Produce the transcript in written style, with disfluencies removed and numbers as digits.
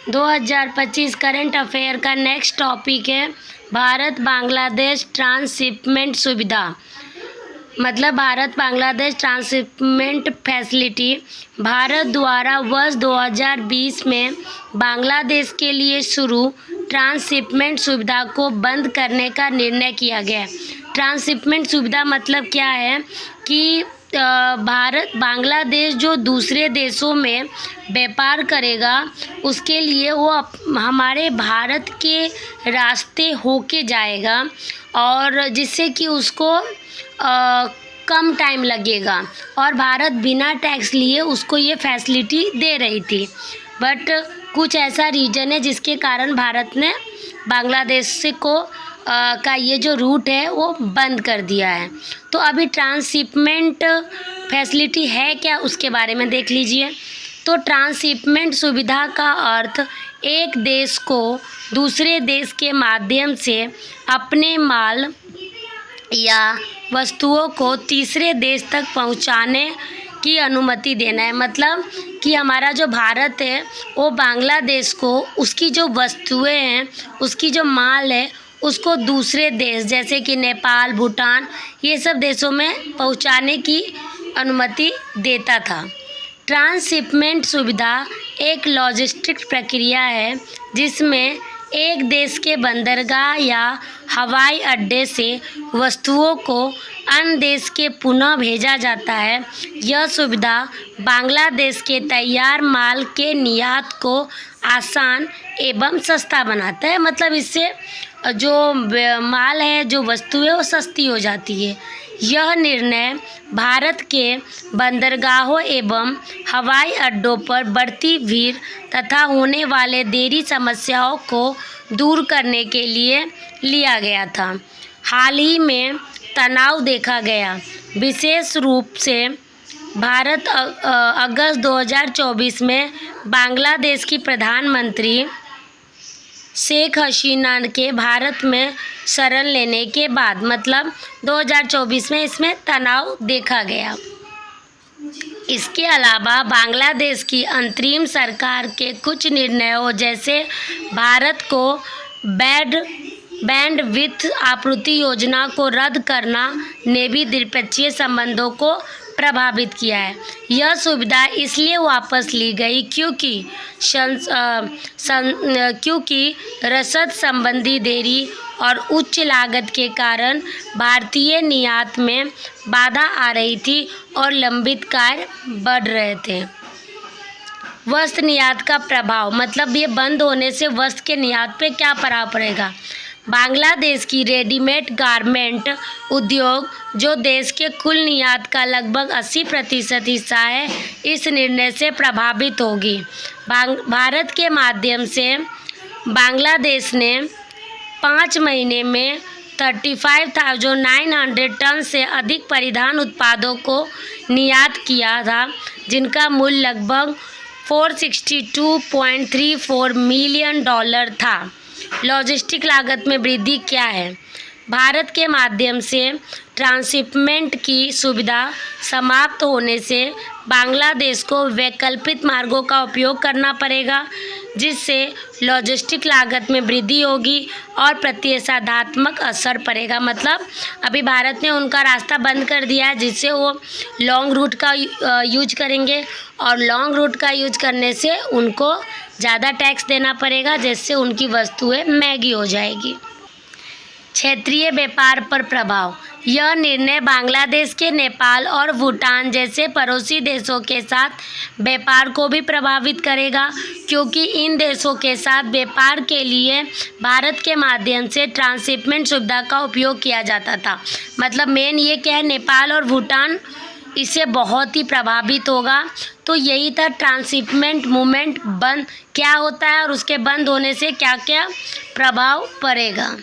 2025 current affair का next topic है Bharat Bangladesh transshipment सुविधा। मतलब भारत बांग्लादेश ट्रांसशिपमेंट फैसिलिटी भारत द्वारा वर्ष 2020 में बांग्लादेश के लिए शुरू ट्रांसशिपमेंट सुविधा को बंद करने का निर्णय किया गया। ट्रांसशिपमेंट सुविधा मतलब क्या है कि भारत बांग्लादेश जो दूसरे देशों में व्यापार करेगा उसके लिए वो हमारे भारत के रास्ते होके जाएगा और जिससे कि उसको कम टाइम लगेगा और भारत बिना टैक्स लिए उसको ये फैसिलिटी दे रही थी। बट कुछ ऐसा रीजन है जिसके कारण भारत ने बांग्लादेश से का ये जो रूट है वो बंद कर दिया है। तो अभी ट्रांसशिपमेंट फैसिलिटी है क्या उसके बारे में देख लीजिए। तो ट्रांसशिपमेंट सुविधा का अर्थ एक देश को दूसरे देश के माध्यम से अपने माल या वस्तुओं को तीसरे देश तक पहुंचाने की अनुमति देना है। मतलब कि हमारा जो भारत है वो बांग्लादेश को उसकी जो वस्तुएं हैं उसकी जो माल है उसको दूसरे देश जैसे कि नेपाल, भूटान ये सब देशों में पहुंचाने की अनुमति देता था। ट्रांसशिपमेंट सुविधा एक लॉजिस्टिक प्रक्रिया है जिसमें एक देश के बंदरगाह या हवाई अड्डे से वस्तुओं को अन्य देश के पुनः भेजा जाता है। यह सुविधा बांग्लादेश के तैयार माल के निर्यात को आसान एवं सस्ता बनाता है। मतलब इससे जो माल है जो वस्तु है वो सस्ती हो जाती है। यह निर्णय भारत के बंदरगाहों एवं हवाई अड्डों पर बढ़ती भीड़ तथा होने वाले देरी समस्याओं को दूर करने के लिए लिया गया था। हाल ही में तनाव देखा गया, विशेष रूप से भारत अगस्त 2024 में बांग्लादेश की प्रधानमंत्री शेख हसीना के भारत में शरण लेने के बाद मतलब 2024 में इसमें तनाव देखा गया। इसके अलावा बांग्लादेश की अंतरिम सरकार के कुछ निर्णयों जैसे भारत को बैंडविड्थ आपूर्ति योजना को रद्द करना ने भी द्विपक्षीय संबंधों को प्रभावित किया है। यह सुविधा इसलिए वापस ली गई क्योंकि रसद संबंधी देरी और उच्च लागत के कारण भारतीय निर्यात में बाधा आ रही थी और लंबित कार्य बढ़ रहे थे। वस्त्र निर्यात का प्रभाव मतलब ये बंद होने से वस्त्र के निर्यात पे क्या प्रभाव पड़ेगा। बांग्लादेश की रेडीमेड गारमेंट उद्योग जो देश के कुल निर्यात का लगभग 80% हिस्सा है इस निर्णय से प्रभावित होगी। भारत के माध्यम से बांग्लादेश ने 5 महीने में 35,900 टन से अधिक परिधान उत्पादों को निर्यात किया था जिनका मूल्य लगभग $462.34 मिलियन था। लॉजिस्टिक लागत में वृद्धि क्या है। भारत के माध्यम से ट्रांसशिपमेंट की सुविधा समाप्त होने से बांग्लादेश को वैकल्पिक मार्गों का उपयोग करना पड़ेगा जिससे लॉजिस्टिक लागत में वृद्धि होगी और प्रतिस्पर्धात्मक असर पड़ेगा। मतलब अभी भारत ने उनका रास्ता बंद कर दिया है जिससे वो लॉन्ग रूट का यूज करेंगे और लॉन्ग रूट का यूज करने से उनको ज़्यादा टैक्स देना पड़ेगा जिससे उनकी वस्तुएं महंगी हो जाएगी। क्षेत्रीय व्यापार पर प्रभाव। यह निर्णय बांग्लादेश के नेपाल और भूटान जैसे पड़ोसी देशों के साथ व्यापार को भी प्रभावित करेगा क्योंकि इन देशों के साथ व्यापार के लिए भारत के माध्यम से ट्रांसशिपमेंट सुविधा का उपयोग किया जाता था। मतलब मेन ये क्या है, नेपाल और भूटान इससे बहुत ही प्रभावित होगा। तो यही था ट्रांसशिपमेंट मूवमेंट बंद क्या होता है और उसके बंद होने से क्या क्या प्रभाव पड़ेगा।